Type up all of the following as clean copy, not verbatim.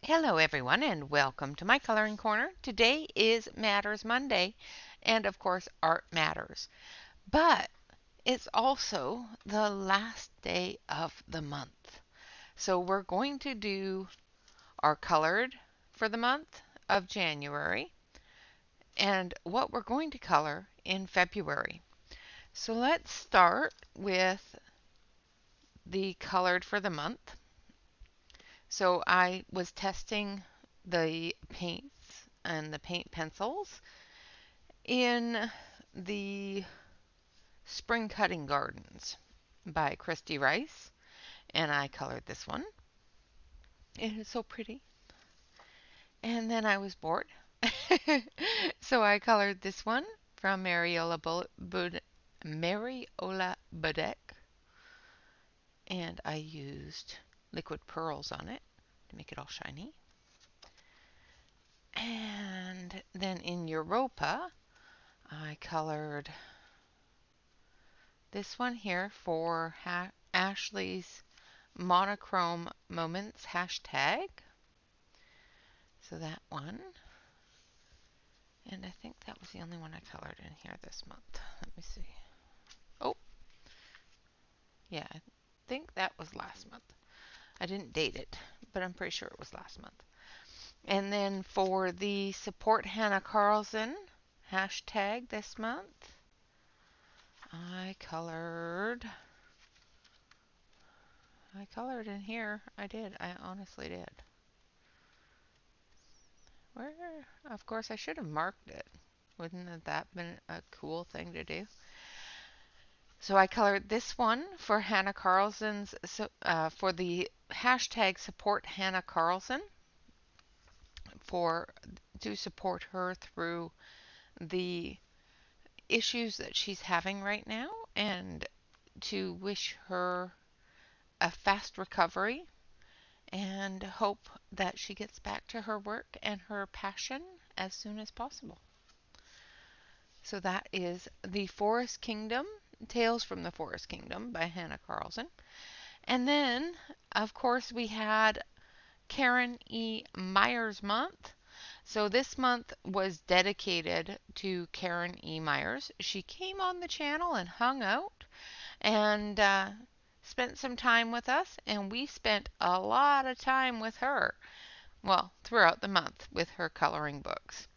Hello everyone and welcome to my coloring corner. Today is Matters Monday and of course art matters. But it's also the last day of the month. So we're going to do our colored for the month of January and what we're going to color in February. So let's start with the colored for the month. So I was testing the paints and the paint pencils in the Spring Cutting Gardens by Christy Rice, and I colored this one. It is so pretty. And then I was bored, so I colored this one from Mariola Budek, and I used liquid pearls on it to make it all shiny. And then in Europa, I colored this one here for Ashley's monochrome moments hashtag. So that one. And I think that was the only one I colored in here this month. Let me see. Oh, yeah, I think that was last month. I didn't date it, but I'm pretty sure it was last month. And then for the support Hannah Carlson hashtag this month, I colored in here. I did. I honestly did. Where? Of course, I should have marked it. Wouldn't have that been a cool thing to do? So I colored this one for Hannah Carlson's, for the hashtag support Hannah Carlson, for to support her through the issues that she's having right now and to wish her a fast recovery and hope that she gets back to her work and her passion as soon as possible. So that is The Forest Kingdom, Tales from the Forest Kingdom by Hannah Carlson. And then, of course, we had Karen E. Myers month. So this month was dedicated to Karen E. Myers. She came on the channel and hung out and spent some time with us, and we spent a lot of time with her. Well, throughout the month with her coloring books.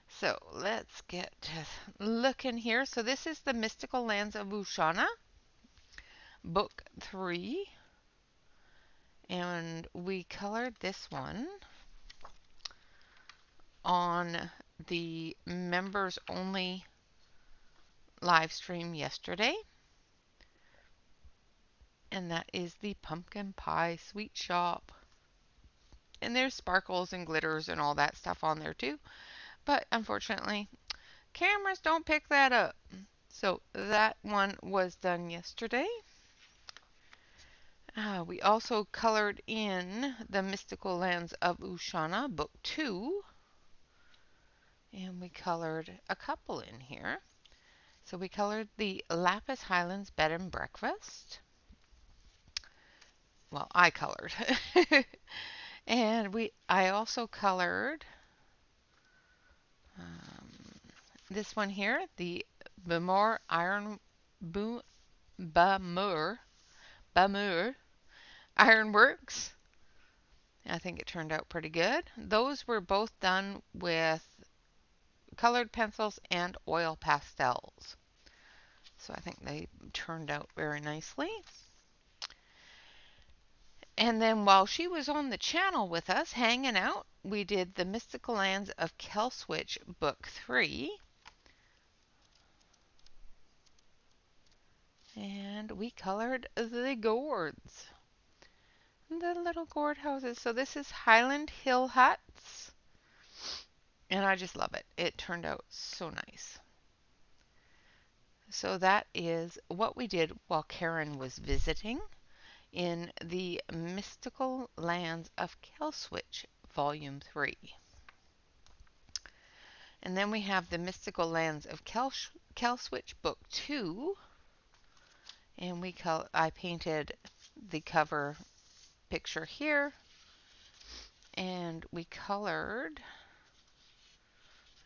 So let's get to looking here. So this is the Mystical Lands of Ushana, book 3. And we colored this one on the members only live stream yesterday. And that is the Pumpkin Pie Sweet Shop. And there's sparkles and glitters and all that stuff on there too. But unfortunately, cameras don't pick that up. So that one was done yesterday. We also colored in the Mystical Lands of Ushana, book 2. And we colored a couple in here. So we colored the Lapis Highlands Bed and Breakfast. Well, I colored. And I also colored this one here, the Bamur Bamur Ironworks. I think it turned out pretty good. Those were both done with colored pencils and oil pastels. So I think they turned out very nicely. And then while she was on the channel with us hanging out, we did the Mystical Lands of Kelswitch, book 3. And we colored the gourds. The little gourd houses. So this is Highland Hill Huts. And I just love it. It turned out so nice. So that is what we did while Karen was visiting in the Mystical Lands of Kelswitch, Volume 3. And then we have the Mystical Lands of Kelswitch, Book 2. And I painted the cover picture here. And we colored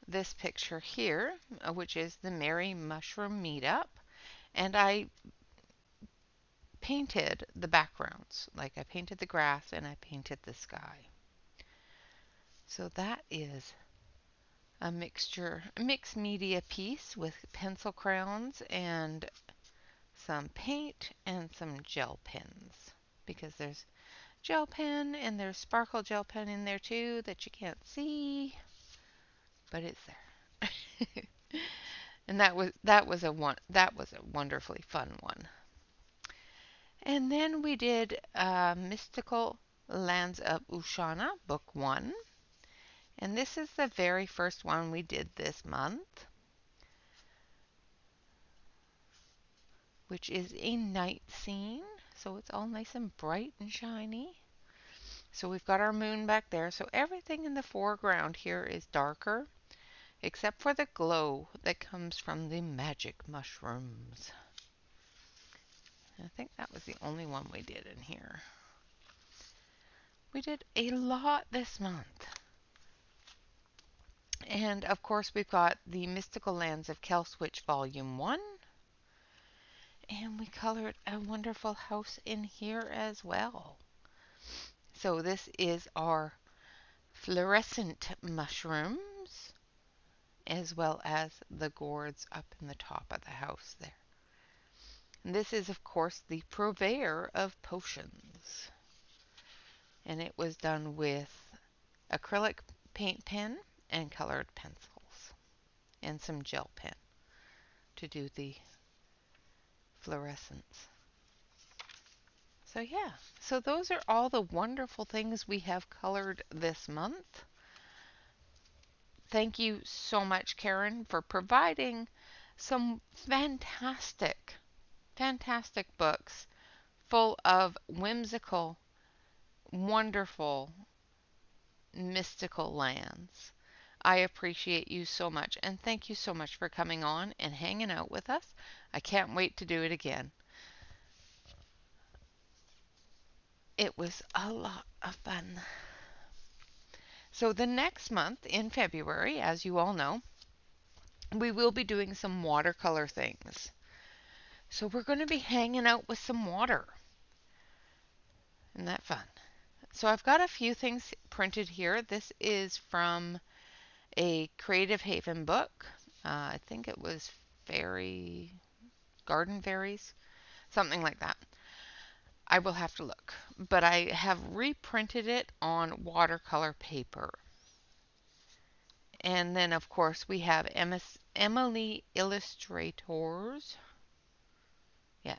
this picture here, which is the Merry Mushroom Meetup. And I painted the backgrounds. Like I painted the grass and I painted the sky. So that is a mixed media piece with pencil crayons and some paint and some gel pens. Because there's gel pen and there's sparkle gel pen in there too that you can't see, but it's there. And that was a wonderfully fun one. And then we did Mystical Lands of Ushana, Book 1. And this is the very first one we did this month, which is a night scene. So it's all nice and bright and shiny. So we've got our moon back there. So everything in the foreground here is darker, except for the glow that comes from the magic mushrooms. I think that was the only one we did in here. We did a lot this month. And of course we've got the Mystical Lands of Kelswitch Volume 1. And we colored a wonderful house in here as well. So this is our fluorescent mushrooms, as well as the gourds up in the top of the house there. And this is, of course, the purveyor of potions. And it was done with acrylic paint pen and colored pencils and some gel pen to do the fluorescence. So yeah, so those are all the wonderful things we have colored this month. Thank you so much, Karen, for providing some fantastic books full of whimsical, wonderful, mystical lands. I appreciate you so much, and thank you so much for coming on and hanging out with us. I can't wait to do it again. It was a lot of fun. So the next month in February, as you all know, we will be doing some watercolor things. So we're going to be hanging out with some water. Isn't that fun? So I've got a few things printed here. This is from a Creative Haven book. I think it was Garden Fairies, something like that. I will have to look. But I have reprinted it on watercolor paper. And then, of course, we have Emily Illustrators. Yeah,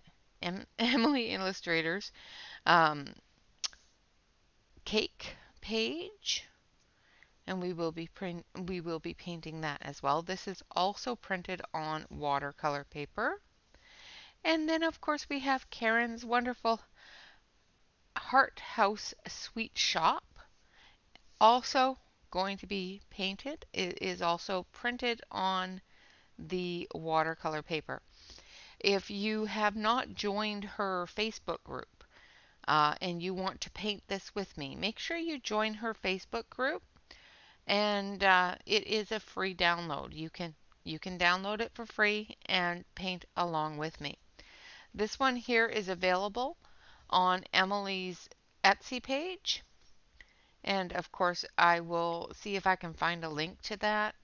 Emily Illustrators cake page, and we will be painting that as well. This is also printed on watercolor paper. And then, of course, we have Karen's wonderful Heart House Sweet Shop, also going to be painted. It is also printed on the watercolor paper. If you have not joined her Facebook group and you want to paint this with me, make sure you join her Facebook group. And it is a free download. You can download it for free and paint along with me. This one here is available on Emily's Etsy page. And of course, I will see if I can find a link to that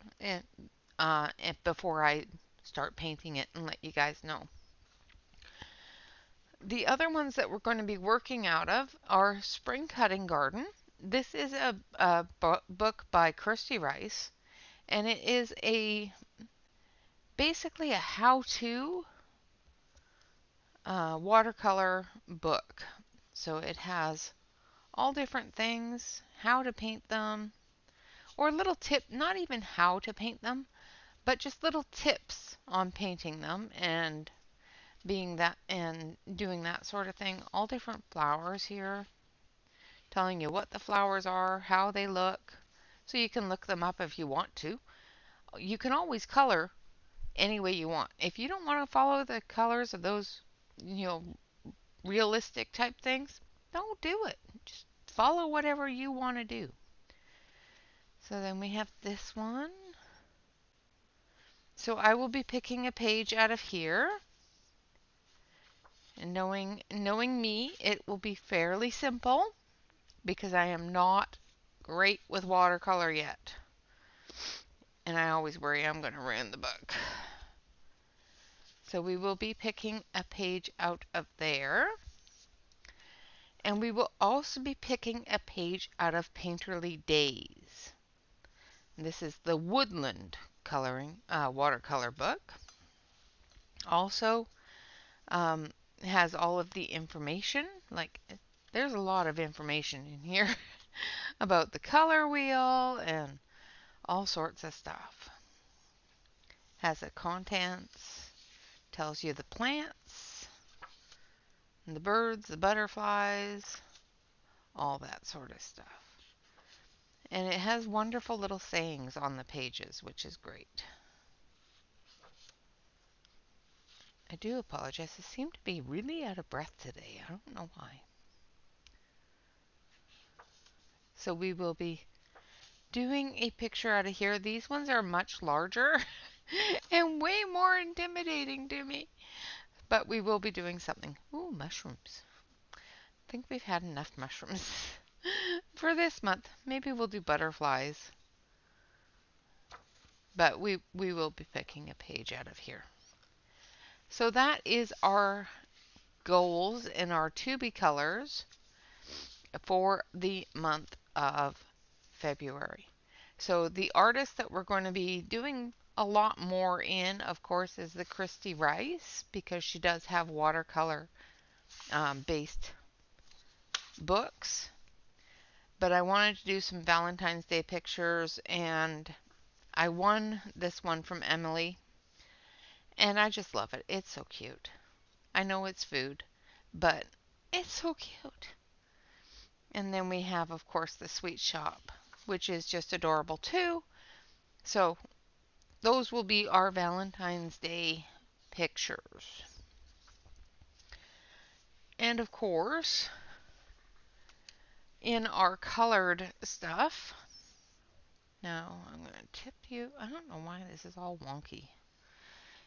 before I start painting it and let you guys know. The other ones that we're going to be working out of are Spring Cutting Garden. This is a book by Kirsty Rice, and it is basically a how-to watercolor book. So it has all different things, how to paint them, or little tip, not even how to paint them, but just little tips on painting them and doing that sort of thing. All different flowers here, telling you what the flowers are, how they look, so you can look them up if you want to. You can always color any way you want. If you don't want to follow the colors of those, realistic type things, don't do it. Just follow whatever you want to do. So then we have this one. So I will be picking a page out of here. And knowing me, it will be fairly simple because I am not great with watercolor yet. And I always worry I'm going to ruin the book. So we will be picking a page out of there. And we will also be picking a page out of Painterly Days. This is the Woodland coloring watercolor book. Also has all of the information. Like, there's a lot of information in here about the color wheel and all sorts of stuff. Has the contents, tells you the plants, and the birds, the butterflies, all that sort of stuff. And it has wonderful little sayings on the pages, which is great. I do apologize. I seem to be really out of breath today. I don't know why. So we will be doing a picture out of here. These ones are much larger and way more intimidating to me. But we will be doing something. Ooh, mushrooms. I think we've had enough mushrooms for this month. Maybe we'll do butterflies. But we will be picking a page out of here. So that is our goals and our to be colors for the month of February. So the artist that we're going to be doing a lot more in, of course, is the Christy Rice, because she does have watercolor based books. But I wanted to do some Valentine's Day pictures, and I won this one from Emily, and I just love it. It's so cute. I know it's food, but it's so cute. And then we have, of course, the Sweet Shop, which is just adorable too. So those will be our Valentine's Day pictures. And of course, in our colored stuff, now I'm going to tip you. I don't know why this is all wonky.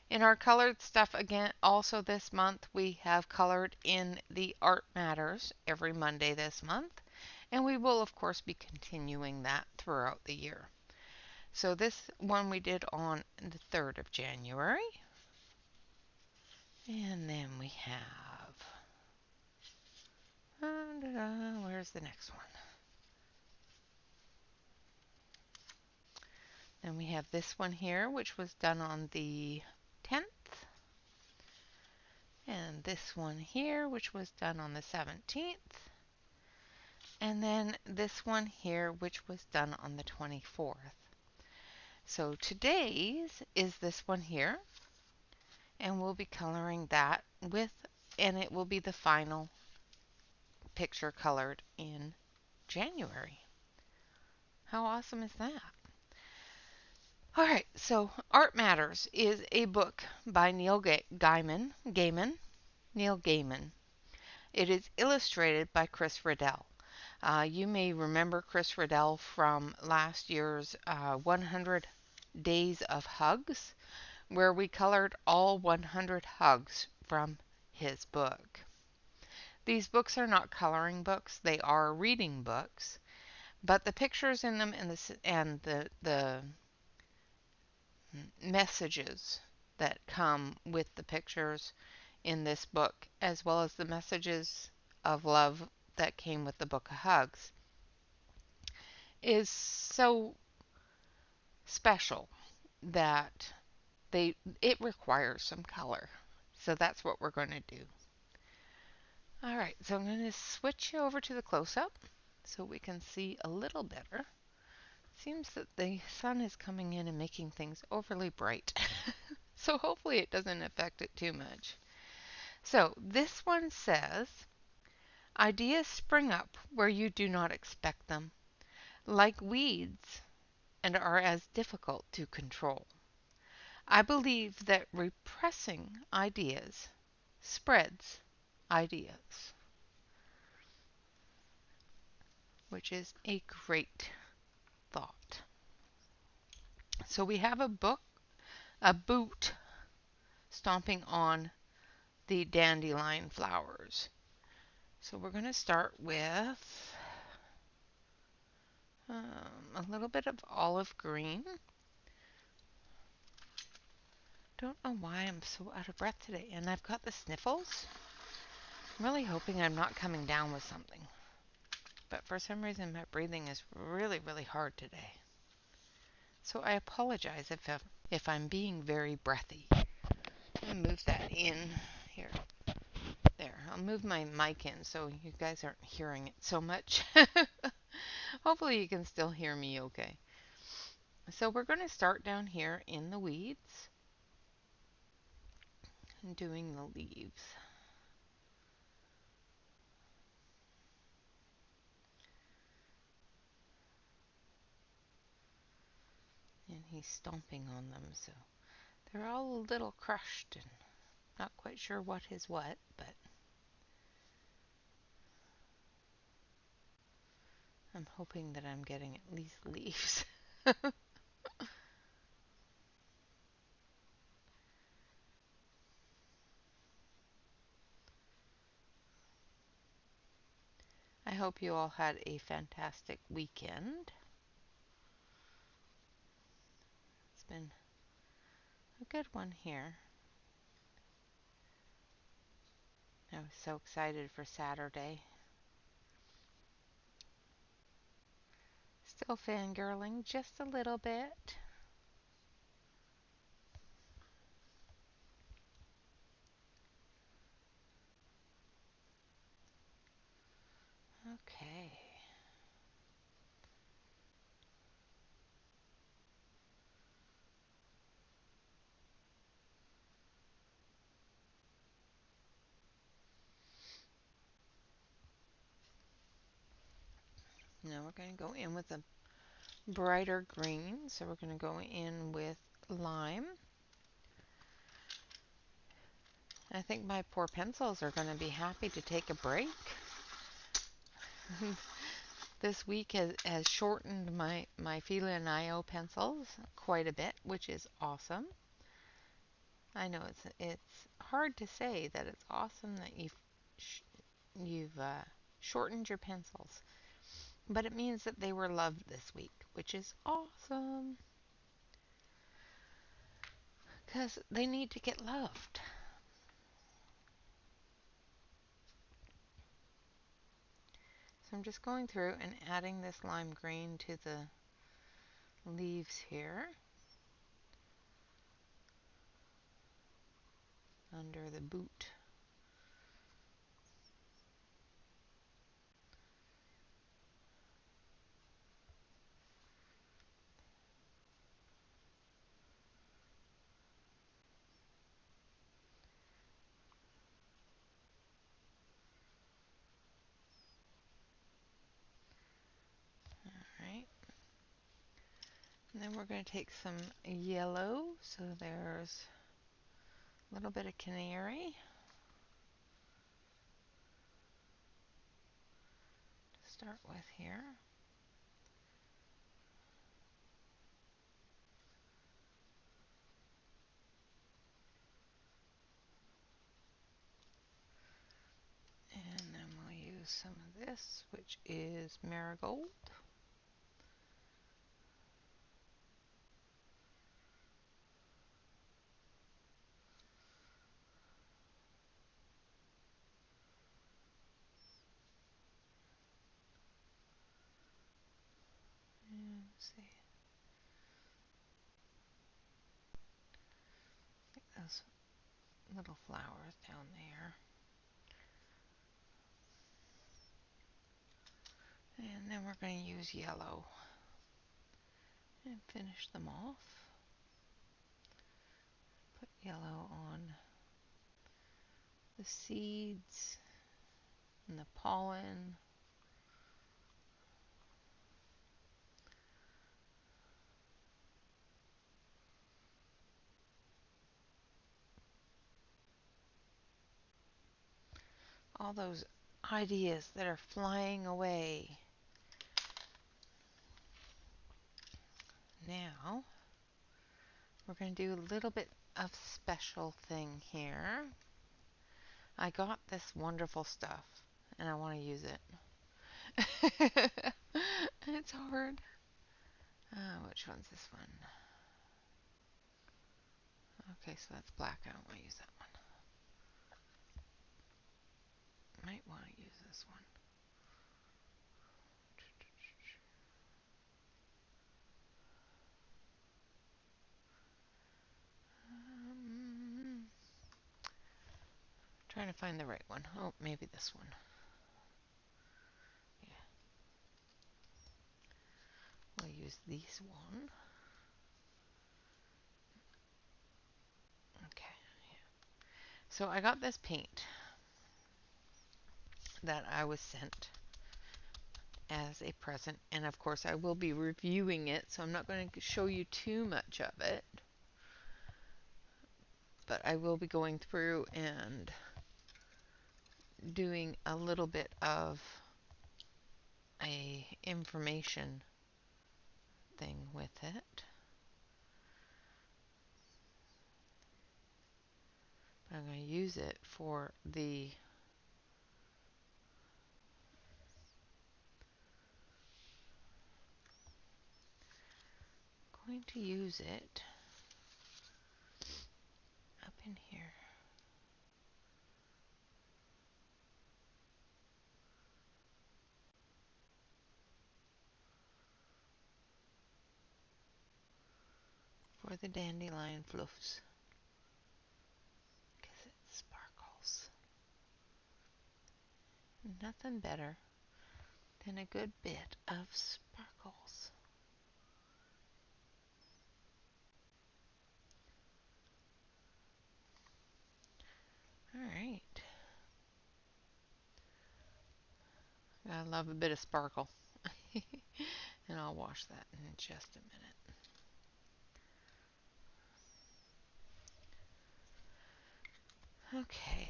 In our colored stuff, again, also this month, we have colored in the Art Matters every Monday this month. And we will, of course, be continuing that throughout the year. So this one we did on the 3rd of January. And then we have, where's the next one? Then we have this one here, which was done on the 10th. And this one here, which was done on the 17th. And then this one here, which was done on the 24th. So today's is this one here. And we'll be coloring that with, and it will be the final picture colored in January. How awesome is that? All right, so Art Matters is a book by Neil Gaiman. Neil Gaiman. It is illustrated by Chris Riddell. You may remember Chris Riddell from last year's 100 Days of Hugs, where we colored all 100 hugs from his book. These books are not coloring books, they are reading books, but the pictures in them and the messages that come with the pictures in this book, as well as the messages of love that came with the Book of Hugs, is so special that it requires some color. So that's what we're going to do. All right, so I'm going to switch you over to the close-up so we can see a little better. Seems that the sun is coming in and making things overly bright. So hopefully it doesn't affect it too much. So this one says, ideas spring up where you do not expect them, like weeds, and are as difficult to control. I believe that repressing ideas spreads ideas. which is a great thought. So we have a boot stomping on the dandelion flowers. So we're going to start with a little bit of olive green. Don't know why I'm so out of breath today, and I've got the sniffles. I'm really hoping I'm not coming down with something, but for some reason my breathing is really, really hard today. So I apologize if I'm being very breathy. I'm going to move that in here. There, I'll move my mic in so you guys aren't hearing it so much. Hopefully you can still hear me okay. So we're going to start down here in the weeds and doing the leaves. And he's stomping on them, so they're all a little crushed and not quite sure what is what, but I'm hoping that I'm getting at least leaves. I hope you all had a fantastic weekend. It's been a good one here. I was so excited for Saturday. Still fangirling just a little bit. Okay. Now we're going to go in with a brighter green. So we're going to go in with lime. I think my poor pencils are going to be happy to take a break. This week has shortened my Fila and IO pencils quite a bit, which is awesome. I know it's hard to say that it's awesome that you've shortened your pencils, but it means that they were loved this week, which is awesome because they need to get loved. So I'm just going through and adding this lime green to the leaves here under the boot. Alright. And then we're going to take some yellow. So there's a little bit of canary to start with here. And then we'll use some of this, which is marigold. And let's see. Those little flowers down there. And then we're going to use yellow and finish them off. Put yellow on the seeds and the pollen. All those ideas that are flying away. now we're going to do a little bit of special thing here. I got this wonderful stuff and I want to use it. It's hard. Which one's this one? Okay, so that's black. I don't want to use that one. Might want to use this one. Trying to find the right one. Oh, maybe this one. Yeah. We'll use this one. Okay. So I got this paint that I was sent as a present, and of course I will be reviewing it, so I'm not going to show you too much of it, but I will be going through and doing a little bit of a information thing with it. But I'm going to use it for the going to use it up in here. For the dandelion fluffs, because it sparkles. Nothing better than a good bit of sparkles. Alright. I love a bit of sparkle. And I'll wash that in just a minute. Okay,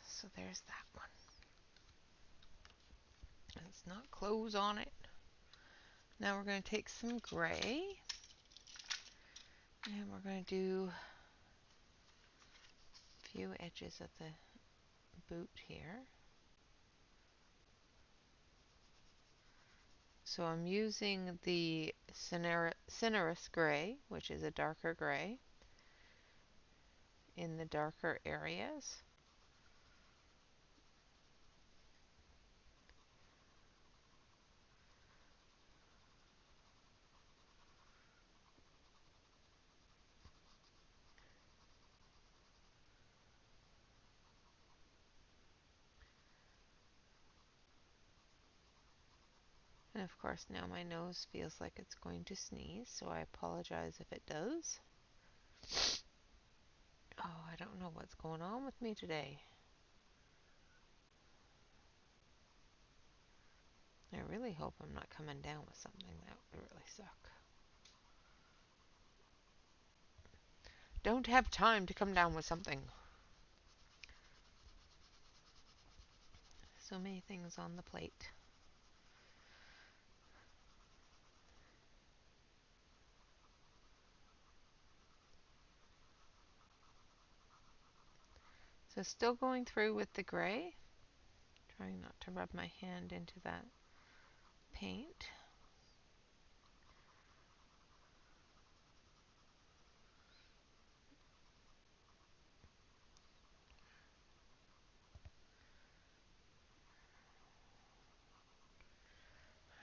so there's that one. Let's not close on it. Now we're going to take some gray and we're going to do a few edges of the boot here. So I'm using the cinereous gray, which is a darker gray, in the darker areas. And of course now my nose feels like it's going to sneeze, so I apologize if it does. Oh, I don't know what's going on with me today. I really hope I'm not coming down with something. That would really suck. Don't have time to come down with something. So many things on the plate. So still going through with the gray. Trying not to rub my hand into that paint.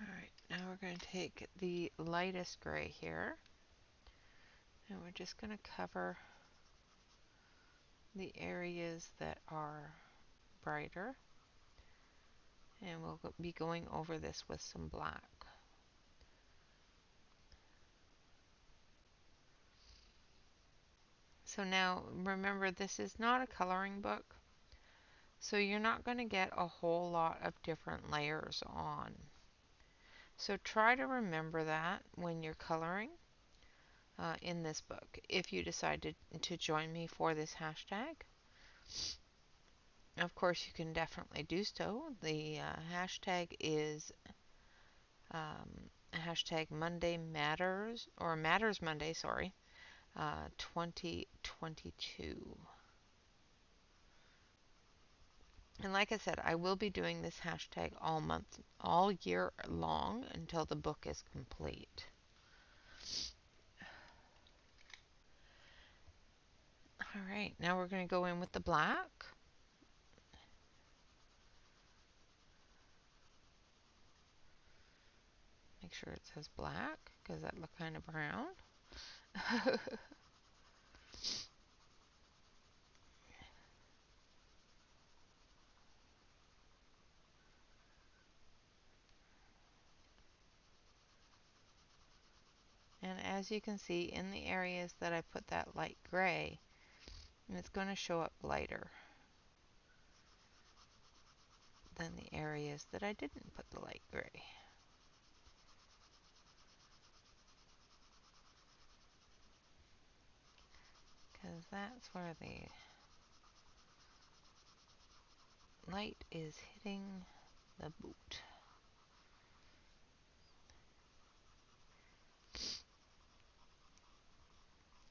Alright, now we're going to take the lightest gray here. And we're just going to cover the areas that are brighter. And we'll be going over this with some black. So now remember, this is not a coloring book, so you're not going to get a whole lot of different layers on. So try to remember that when you're coloring in this book, if you decide to join me for this hashtag. Of course, you can definitely do so. The hashtag is hashtag Monday Matters, or Matters Monday, sorry, 2022. And like I said, I will be doing this hashtag all month, all year long until the book is complete. All right, now we're going to go in with the black. Make sure it says black because that looked kind of brown. And as you can see, in the areas that I put that light gray, it's going to show up lighter than the areas that I didn't put the light gray. Because that's where the light is hitting the boot.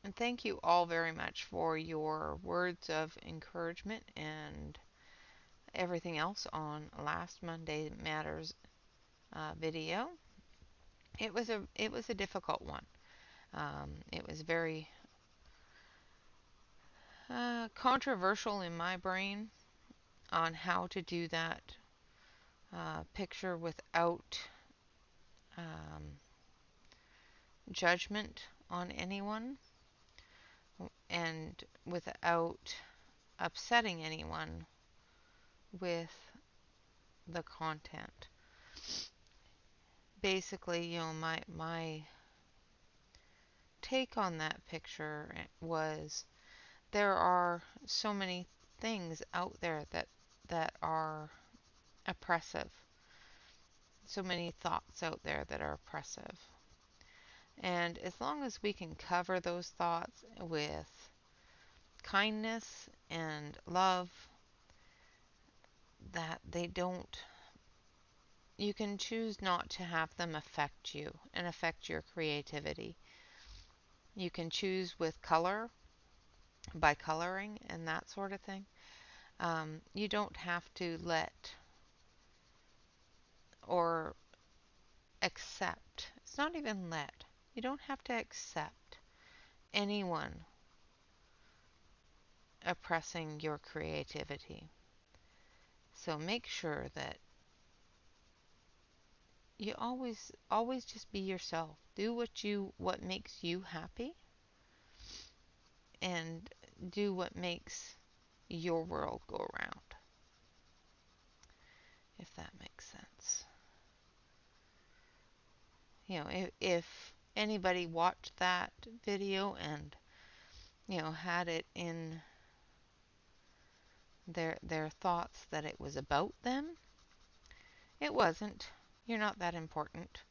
And thank you all very much for your words of encouragement and everything else on last Monday Matters video. It was a difficult one. It was very controversial in my brain on how to do that picture without um, judgment on anyone and without upsetting anyone with the content. Basically, my take on that picture was there are so many things out there that are oppressive. So many thoughts out there that are oppressive. And as long as we can cover those thoughts with kindness and love, that they don't, you can choose not to have them affect you and affect your creativity. You can choose with color, by coloring and that sort of thing. You don't have to let or accept, it's not even let, you don't have to accept anyone oppressing your creativity. So make sure that you always just be yourself. Do what makes you happy and do what makes your world go around. If that makes sense. If anybody watched that video and had it in their thoughts that it was about them, it wasn't. You're not that important.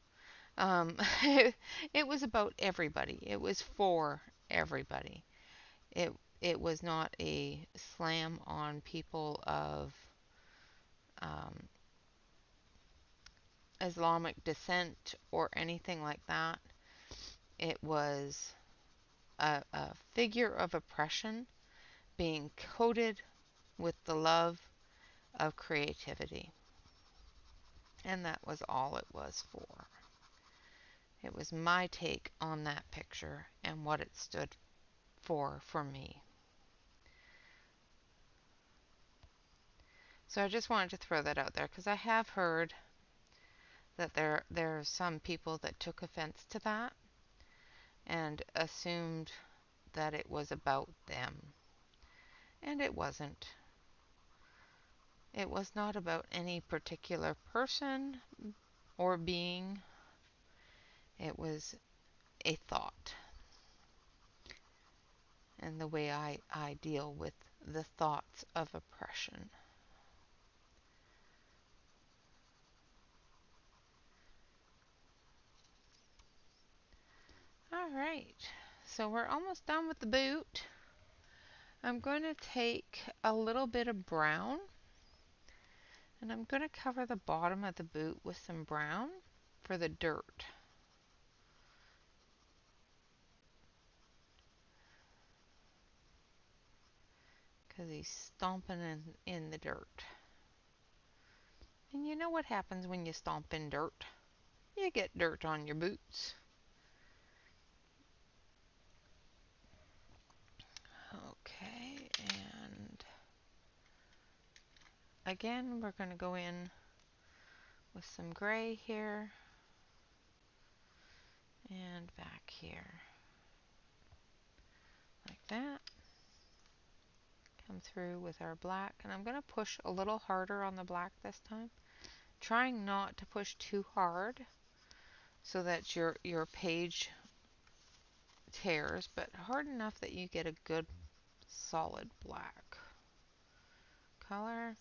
Um, it was about everybody. It was for everybody. It it was not a slam on people of um, Islamic descent or anything like that. It was a figure of oppression being coated with the love of creativity. And that was all it was for. It was my take on that picture and what it stood for me. So I just wanted to throw that out there because I have heard that there are some people that took offense to that and assumed that it was about them. And it wasn't. It was not about any particular person or being. It was a thought. And the way I deal with the thoughts of oppression. Alright, so we're almost done with the boot. I'm going to take a little bit of brown and I'm going to cover the bottom of the boot with some brown for the dirt. because he's stomping in the dirt. And you know what happens when you stomp in dirt? You get dirt on your boots. Okay, and again, we're going to go in with some gray here and back here. Like that. Come through with our black, and I'm going to push a little harder on the black this time. Trying not to push too hard so that your page tears, but hard enough that you get a good solid black color.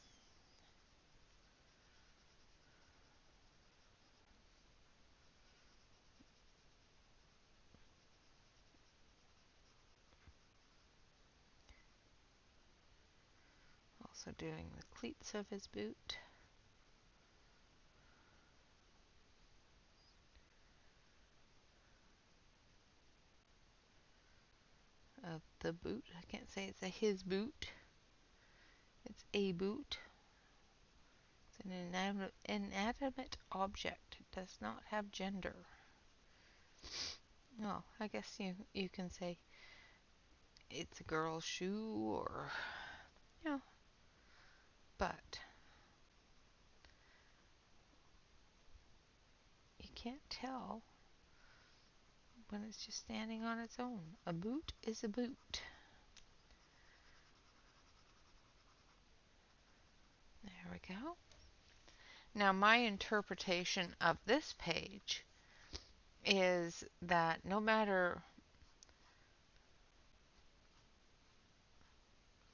Also doing the cleats of his boot. Of the boot. I can't say it's a his boot. It's a boot. It's an inanimate object. It does not have gender. Well, I guess you can say it's a girl's shoe or, you know, but you can't tell when it's just standing on its own. A boot is a boot. There we go. Now my interpretation of this page is that no matter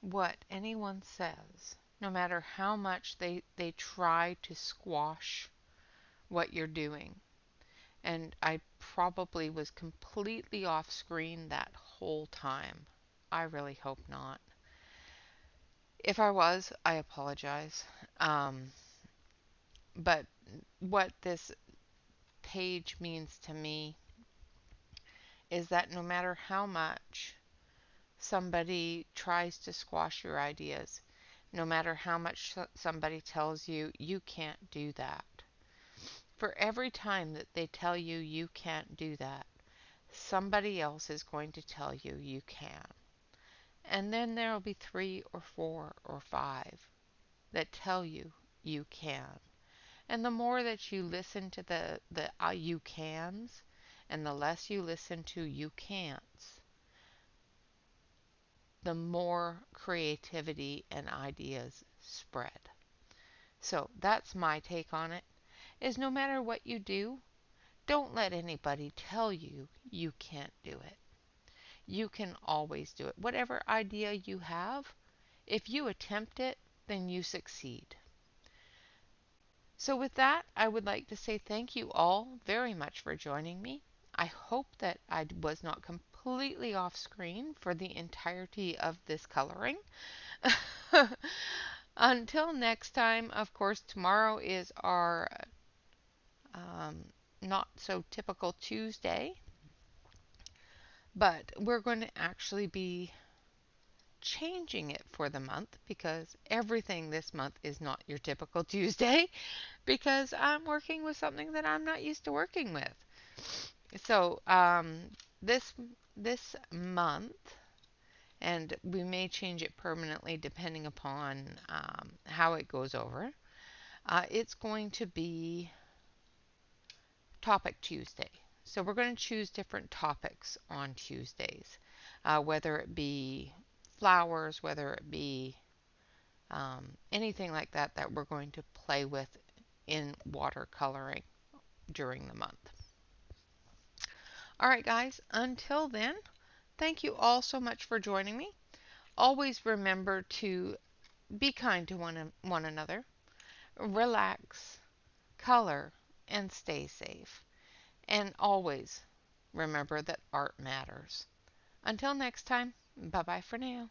what anyone says, no matter how much they try to squash what you're doing, and I probably was completely off screen that whole time. I really hope not. If I was, I apologize. But what this page means to me is that no matter how much somebody tries to squash your ideas, no matter how much somebody tells you you can't do that, for every time that they tell you you can't do that, somebody else is going to tell you you can. And then there will be 3 or 4 or 5 that tell you you can. And the more that you listen to the you cans and the less you listen to you can'ts, the more creativity and ideas spread. So that's my take on it, is no matter what you do, don't let anybody tell you you can't do it. You can always do it. Whatever idea you have, if you attempt it, then you succeed. So with that, I would like to say thank you all very much for joining me. I hope that I was not completely off screen for the entirety of this coloring. Until next time, of course, tomorrow is our not so typical Tuesday, but we're going to actually be changing it for the month because everything this month is not your typical Tuesday because I'm working with something that I'm not used to working with. So this this month, and we may change it permanently depending upon how it goes over. It's going to be Topic Tuesday. So we're going to choose different topics on Tuesdays, whether it be flowers, whether it be anything like that that we're going to play with in watercoloring during the month. All right, guys, until then, thank you all so much for joining me. Always remember to be kind to one another, relax, color, and stay safe. And always remember that art matters. Until next time, bye bye for now.